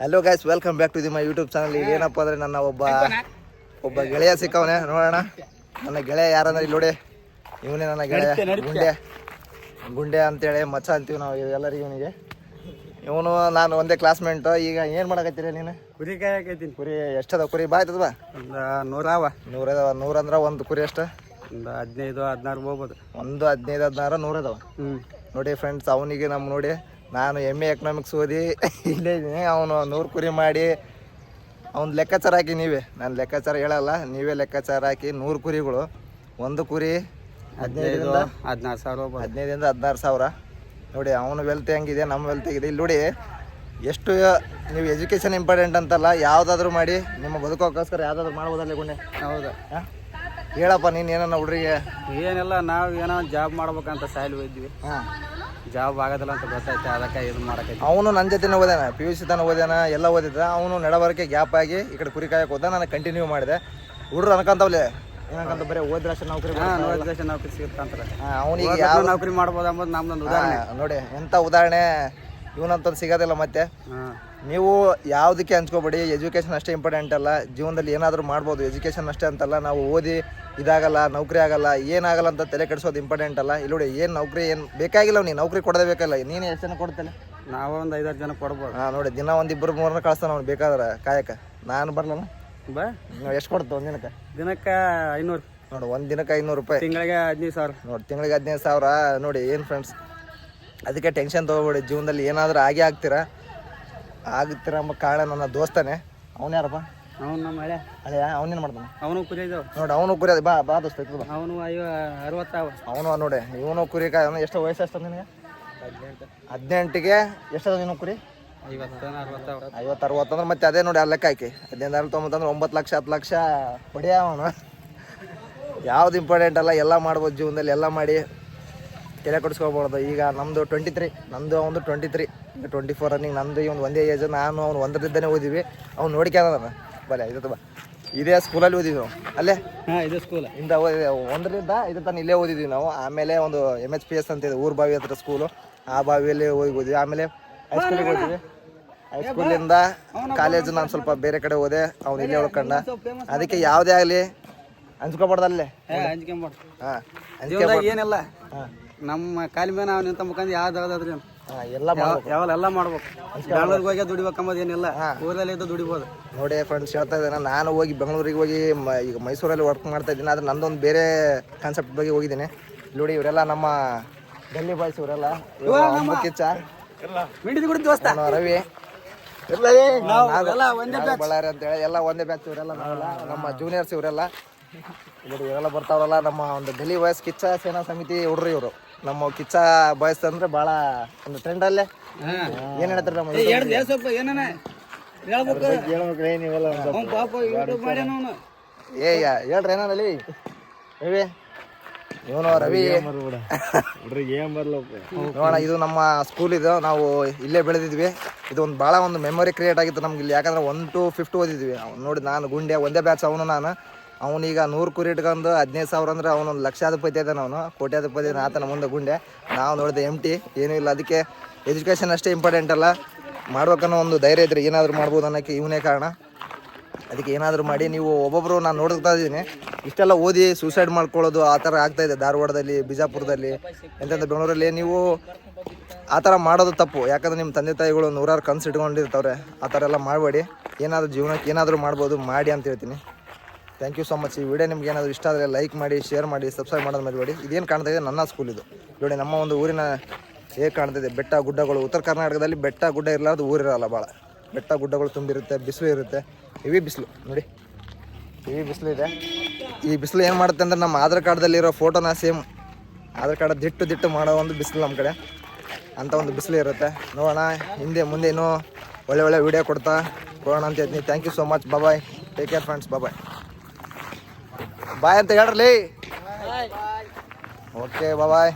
Hello guys, welcome back to the my YouTube channel. ಏನಪ್ಪ ಅಂದ್ರೆ ನನ್ನ ಒಬ್ಬ ಗೆಳೆಯ ಸಿಕ್ಕವನೆ. ನೋಡೋಣ ನನ್ನ ಗೆಳೆಯ ಯಾರಂದ್ರೆ ಇಲ್ಲಿ ನೋಡಿ, ಇವನೇ ನನ್ನ ಗೆಳೆಯ ಗುಂಡೆ ಅಂತೇಳಿ ಮಚ್ಚ ಅಂತೀವಿ ನಾವು ಎಲ್ಲರಿಗೂ. ಇವನಿಗೆ ಇವನು ನಾನು ಒಂದೇ ಕ್ಲಾಸ್ಮೇಟ್. ಈಗ ಏನು ಮಾಡಕತ್ತೀರಿ ನೀನು? ಕುರಿ ಕಾಯಕೈತೀನಿ. ಕುರಿ ಎಷ್ಟದ ಕುರಿ? ಬಾಯ್ತದ ಬಾ. ಒಂದು 100 100 ಅಂದ್ರೆ ಒಂದು ಕುರಿ ಎಷ್ಟು? ಒಂದು 15-16 ಹೋಗ್ಬೋದು. ಒಂದು 15-16 100 ಅದಾವ. ನೋಡಿ ಫ್ರೆಂಡ್ಸ್, ಅವನಿಗೆ ನಮ್ಮ ನೋಡಿ, ನಾನು MA ಎಕನಾಮಿಕ್ಸ್ ಓದಿ ಇಲ್ಲೇ ಇದ್ದೀನಿ. ಅವನು 100 ಕುರಿ ಮಾಡಿ ಅವ್ನು ಲೆಕ್ಕಾಚಾರ ಹಾಕಿ, ನಾನು ಲೆಕ್ಕಾಚಾರ ಹೇಳಲ್ಲ, ನೀವೇ ಲೆಕ್ಕಾಚಾರ ಹಾಕಿ 100 ಕುರಿಗಳು. ಒಂದು ಕುರಿ 15-16 ಸಾವಿರ. ನೋಡಿ ಅವನು ವೆಲ್ತ್ ಹೆಂಗಿದೆ, ನಮ್ಮ ವೆಲ್ತ್ ಹೆಂಗಿದೆ. ಇಲ್ಲಿ ನೋಡಿ ಎಷ್ಟು ನೀವು ಎಜುಕೇಷನ್ ಇಂಪಾರ್ಟೆಂಟ್ ಅಂತಲ್ಲ, ಯಾವುದಾದ್ರೂ ಮಾಡಿ ನಿಮ್ಮ ಬದುಕೋಕ್ಕೋಸ್ಕರ ಯಾವುದಾದ್ರೂ ಮಾಡ್ಬೋದಲ್ಲ ಗುಂಡೆ? ಹೌದಾ? ಹೇಳಪ್ಪ ನೀನು ಏನನ್ನ ಹುಡ್ರಿಗೆ. ಏನೆಲ್ಲ ನಾವು ಏನೋ ಜಾಬ್ ಮಾಡ್ಬೇಕಂತ ಸಾಯ್ಲಿ ಹೋಗಿದ್ವಿ. ಜಾಬ್ ಆಗೋದಿಲ್ಲ ಅಂತ ಗೊತ್ತಾಯ್ತು, ಅದಕ್ಕೆ ಇದು ಮಾಡಕ್ಕೆ. ಅವನು ನನ್ನ ಜೊತೆನೇ ಓದ್ಯಾನ, PUC ತನಕ ಓದ್ಯಾನ, ಎಲ್ಲ ಓದಿದ್ದ. ಅವನು ನಡಬರಕ್ಕೆ ಗ್ಯಾಪ್ ಆಗಿ ಈ ಕಡೆ ಕುರಿ ಕಾಯಕ್ಕೆ ಹೋದ. ನಾನು ಕಂಟಿನ್ಯೂ ಮಾಡಿದೆ. ಹುಡ್ರು ಅನ್ಕೊಂತವ್ಲೆ ಏನಂತ ಬರೀ ಓದ್ರಷ್ಟು ನೌಕರಿ ನೌಕರಿ ಸಿಗುತ್ತಂತಾರೆ. ಅವನಿಗೆ ಯಾವ ನೌಕರಿ ಮಾಡ್ಬೋದು ಅಂಬೋದು ನಮ್ದೊಂದು ಉದಾಹರಣೆ. ನೋಡಿ ಎಂಥ ಉದಾಹರಣೆ. ಇವನಂತದ್ದು ಸಿಗೋದಿಲ್ಲ. ಮತ್ತೆ ನೀವು ಯಾವುದಕ್ಕೆ ಹಂಚ್ಕೋಬೇಡಿ. ಎಜುಕೇಷನ್ ಅಷ್ಟೇ ಇಂಪಾರ್ಟೆಂಟ್ ಅಲ್ಲ, ಜೀವನದಲ್ಲಿ ಏನಾದರೂ ಮಾಡ್ಬೋದು. ಎಜುಕೇಷನ್ ಅಷ್ಟೇ ಅಂತಲ್ಲ, ನಾವು ಓದಿ ಇದಾಗಲ್ಲ, ನೌಕರಿ ಆಗಲ್ಲ, ಏನಾಗಲ್ಲ ಅಂತ ತಲೆ ಕೆಡಿಸೋದು ಇಂಪಾರ್ಟೆಂಟ್ ಅಲ್ಲ. ಇಲ್ಲಿ ನೋಡಿ, ಏನು ನೌಕರಿ ಏನು ಬೇಕಾಗಿಲ್ಲ, ನೀನು ನೌಕರಿ ಕೊಡೋದೇ ಬೇಕಲ್ಲ. ನೀನು ಎಷ್ಟು ಜನ ಕೊಡ್ತೇನೆ? ನಾವು ಒಂದು 5-6 ಜನ ಕೊಡ್ಬೋದು. ನೋಡಿ, ದಿನ 1-2-3 ಕಳಿಸ್ತಾನೆ ಅವ್ನು ಬೇಕಾದ್ರೆ ಕಾಯಕ್ಕೆ. ನಾನು ಬರಲ್ಲ ಬಾ. ಎಷ್ಟು ಕೊಡ್ತು ಒಂದು ದಿನಕ್ಕೆ? ದಿನಕ್ಕೆ 500. ನೋಡಿ, ಒಂದು ದಿನಕ್ಕೆ 500 ರೂಪಾಯಿ. ತಿಂಗಳಿಗೆ 15,000. ನೋಡಿ, ತಿಂಗಳಿಗೆ 15,000. ನೋಡಿ ಏನು ಫ್ರೆಂಡ್ಸ್, ಅದಕ್ಕೆ ಟೆನ್ಷನ್ ತೊಗೋಬೇಡಿ. ಜೀವನದಲ್ಲಿ ಏನಾದರೂ ಆಗ್ತೀರಾ ಎಂಬ ಕಾರಣ ನನ್ನ ದೋಸ್ತಾನೆ. ಅವನು ಯಾರಪ್ಪ? ಅವನು ನಮ್ಮ ಹಳೆ ಅವನೇನು ಮಾಡ್ತಾನೆ? ಅವನು ಕುರಿ ಇದಾವೆ ನೋಡಿ, ಅವನು ಕುರಿ ಬಾ ದೋಸ್ತ. ಅವನು 60. ಅವನು ನೋಡಿ, ಇವನು ಕುರಿ ಕಾಯ. ಎಷ್ಟು ವಯಸ್ಸು ಎಷ್ಟು ನಿನಗೆ? 18ಗೆ ಎಷ್ಟದ ನೀನು ಕುರಿ? 50-60 ಅಂದ್ರೆ ಮತ್ತೆ ಅದೇ ನೋಡಿ, ಆ ಲೆಕ್ಕ ಹಾಕಿ 15-90 ಅಂದ್ರೆ 9 ಲಕ್ಷ 10 ಲಕ್ಷ ಹೊಡೆಯ ಅವನು. ಯಾವ್ದು ಇಂಪಾರ್ಟೆಂಟ್ ಅಲ್ಲ, ಎಲ್ಲ ಮಾಡ್ಬೋದು ಜೀವನದಲ್ಲಿ. ಎಲ್ಲ ಮಾಡಿ ತಲೆ ಕೊಡಿಸ್ಕೊಳ್ಬೋದು. ಈಗ ನಮ್ಮದು 23, ನಂದು ಅವನು 23, 24 ರನ್ನಿಂಗ್. ನಂದು ಇವನು ಒಂದೇ ಏಜ್. ನಾನು ಅವ್ನು ಒಂದರದಿದ್ದಾನೆ ಓದಿವಿ. ಅವ್ನು ನೋಡ್ಕ್ಯಾನ ಬಲೆ ಇದು ಬಾ. ಇದೇ ಸ್ಕೂಲಲ್ಲಿ ಓದಿದ್ವಿ ನಾವು. ಅಲ್ಲೇ ಇದು ಸ್ಕೂಲ್ ಇಂದ ಓದಿದೆ. 1ರಿಂದ 5 ತನಕ ಇಲ್ಲೇ ಓದಿದ್ವಿ ನಾವು. ಆಮೇಲೆ ಒಂದು MHPS ಅಂತ ಇದೆ, ಊರು ಬಾವಿ ಹತ್ರ ಸ್ಕೂಲು. ಆ ಬಾವಿಯಲ್ಲಿ ಓದಿದ್ವಿ. ಆಮೇಲೆ ಹೈಸ್ಕೂಲಿಗೆ ಹೋದ್ವಿ. ಹೈಸ್ಕೂಲಿಂದ ಕಾಲೇಜು ನಾನು ಸ್ವಲ್ಪ ಬೇರೆ ಕಡೆ ಹೋದೆ. ಅವ್ನು ಇಲ್ಲೇ ಉಳ್ಕೊಂಡ. ಅದಕ್ಕೆ ಯಾವುದೇ ಆಗಲಿ ಹಂಚ್ಕೊಬಾರ್ದಲ್ಲೇ. ಏನಿಲ್ಲ, ನಮ್ಮ ಕಾಲಿ ಮೇಲೆ ನಾವು ನಿಂತ ಮುಖಂದು ಯಾವ್ದಾದ್ರಿ ಎಲ್ಲ ಮಾಡ್ಬೇಕು. ಬೆಂಗಳೂರಿಗೆ ಹೋಗಿ ದುಡಿಬೇಕಂಬುದು ಏನಿಲ್ಲ, ಊರಲ್ಲಿ ಇದ್ದು ದುಡಿಬೋದು. ನೋಡಿ ಫ್ರೆಂಡ್ಸ್, ಹೇಳ್ತಾ ಇದ್ದೇನೆ, ನಾನು ಹೋಗಿ ಬೆಂಗಳೂರಿಗೆ ಹೋಗಿ ಈಗ ಮೈಸೂರಲ್ಲಿ ವರ್ಕ್ ಮಾಡ್ತಾ ಇದ್ದೀನಿ. ಆದರೆ ನಂದೊಂದು ಬೇರೆ ಕಾನ್ಸೆಪ್ಟ್ ಬಗ್ಗೆ ಹೋಗಿದ್ದೀನಿ. ನೋಡಿ, ಇವರೆಲ್ಲ ನಮ್ಮ ಡೆಲ್ಲಿ ಬಾಯ್ಸ್. ಇವರೆಲ್ಲ ಕಿಚ್ಚ, ರವಿ, ಬಳ್ಳಾರಿ ಅಂತೇಳಿ ಎಲ್ಲ ಒಂದೇ ಬ್ಯಾಚ್. ಇವರೆಲ್ಲ ನಾವೆಲ್ಲ ನಮ್ಮ ಜೂನಿಯರ್ಸ್. ಇವರೆಲ್ಲ ಇವರೆಲ್ಲ ಬರ್ತಾವ್ರಲ್ಲ ನಮ್ಮ ಒಂದು ಡೆಲ್ಲಿ ಬಾಯ್ಸ್ ಕಿಚ್ಚ ಸೇನಾ ಸಮಿತಿ ಹುಡ್ರು ಇವರು. ನಮ್ಮ ಕಿಚ್ಚ ಬಾಯ್ಸ್ ಅಂದ್ರೆ ಭಾಳ ಒಂದು ಟ್ರೆಂಡಲ್ಲೇ. ಏನು ಹೇಳ್ತಾರೆ ನಮ್ಮ ನೀವೆಲ್ಲ ಹೇಳ್ರಿ ಏನಲ್ಲಿ ರವಿ. ಇವನು ರವಿ ನೋಡೋಣ. ಇದು ನಮ್ಮ ಸ್ಕೂಲ್. ಇದು ನಾವು ಇಲ್ಲೇ ಬೆಳೆದಿದ್ವಿ. ಇದು ಒಂದು ಭಾಳ ಒಂದು ಮೆಮೊರಿ ಕ್ರಿಯೇಟ್ ಆಗಿತ್ತು ನಮ್ಗೆ ಇಲ್ಲಿ. ಯಾಕಂದ್ರೆ 1 to 5 ಓದಿದ್ವಿ. ನೋಡಿ, ನಾನು ಗುಂಡೆ ಒಂದೇ ಬ್ಯಾಚ್. ಅವನೀಗ 100 ಕುರಿ ಇಟ್ಕೊಂಡು 15,000 ಅಂದ್ರೆ ಅವನೊಂದು ಲಕ್ಷಾಧಿಪತಿ ಇದ್ದಾನೆ. ಅವನು ಕೋಟ್ಯಾಧಿಪತಿ ಆತನ ಮುಂದೆ ಗುಂಡೆ. ನಾವು ನೋಡಿದೆ MT ಏನೂ ಇಲ್ಲ. ಅದಕ್ಕೆ ಎಜುಕೇಷನ್ ಅಷ್ಟೇ ಇಂಪಾರ್ಟೆಂಟ್ ಅಲ್ಲ, ಮಾಡ್ಬೇಕನ್ನೋ ಒಂದು ಧೈರ್ಯ ಇದ್ರೆ ಏನಾದರೂ ಮಾಡ್ಬೋದು ಅನ್ನೋಕ್ಕೆ ಇವನೇ ಕಾರಣ. ಅದಕ್ಕೆ ಏನಾದರೂ ಮಾಡಿ. ನೀವು ಒಬ್ಬೊಬ್ಬರು ನಾನು ನೋಡ್ತಾ ಇದ್ದೀನಿ, ಇಷ್ಟೆಲ್ಲ ಓದಿ ಸೂಸೈಡ್ ಮಾಡ್ಕೊಳ್ಳೋದು ಆ ಥರ ಆಗ್ತಾಯಿದೆ. ಧಾರವಾಡದಲ್ಲಿ, ಬಿಜಾಪುರದಲ್ಲಿ, ಎಂತೆಂಥ ಬೆಂಗಳೂರಲ್ಲಿ. ನೀವು ಆ ಥರ ಮಾಡೋದು ತಪ್ಪು. ಯಾಕಂದರೆ ನಿಮ್ಮ ತಂದೆ ತಾಯಿಗಳು 100 ಕನಸು ಇಟ್ಕೊಂಡಿರ್ತಾವ್ರೆ. ಆ ಥರ ಎಲ್ಲ ಮಾಡಬೇಡಿ. ಏನಾದರೂ ಜೀವನಕ್ಕೆ ಏನಾದರೂ ಮಾಡ್ಬೋದು, ಮಾಡಿ ಅಂತ ಹೇಳ್ತೀನಿ. Thank you so much. ಈ ವಿಡಿಯೋ ನಿಮ್ಗೆ ಏನಾದರೂ ಇಷ್ಟ ಆದರೆ ಲೈಕ್ ಮಾಡಿ, ಶೇರ್ ಮಾಡಿ, ಸಬ್ಸ್ಕ್ರೈಬ್ ಮಾಡೋದು ಮರಿಬೇಡಿ. ಇದೇನು ಕಾಣ್ತಾ ಇದೆ ನನ್ನ ಸ್ಕೂಲ್ ಇದು. ನೋಡಿ, ನಮ್ಮ ಒಂದು ಊರಿನ ಹೇಗೆ ಕಾಣ್ತಿದೆ, ಬೆಟ್ಟ ಗುಡ್ಡಗಳು. ಉತ್ತರ ಕರ್ನಾಟಕದಲ್ಲಿ ಬೆಟ್ಟ ಗುಡ್ಡ ಇರಲಾರ್ದು ಊರಿರಲ್ಲ. ಭಾಳ ಬೆಟ್ಟ ಗುಡ್ಡಗಳು ತುಂಬಿರುತ್ತೆ, ಬಿಸಿಲು ಇರುತ್ತೆ. ಹೆವಿ ಬಿಸಿಲು ನೋಡಿ, ಹೆವಿ ಬಿಸಿಲು ಇದೆ. ಈ ಬಿಸಿಲು ಏನು ಮಾಡುತ್ತೆ ಅಂದರೆ, ನಮ್ಮ ಆಧಾರ್ ಕಾರ್ಡ್ದಲ್ಲಿರೋ ಫೋಟೋನ ಸೇಮ್ ಆಧಾರ್ ಕಾರ್ಡ್ ದಿಟ್ಟು ಮಾಡೋ ಒಂದು ಬಿಸಿಲು ನಮ್ಮ ಕಡೆ ಅಂಥ ಒಂದು ಬಿಸಿಲು ಇರುತ್ತೆ. ನೋಡೋಣ ಹಿಂದೆ ಮುಂದೆ ಇನ್ನೂ ಒಳ್ಳೆ ವೀಡಿಯೋ ಕೊಡ್ತಾ ಹೋಗೋಣ ಅಂತ ಹೇಳ್ತೀನಿ. Thank you so much. Bye, take care friends. Bye ಅಂತ ಹೇಳ್ರಲಿ. ಓಕೆ, ಬಾಯ್.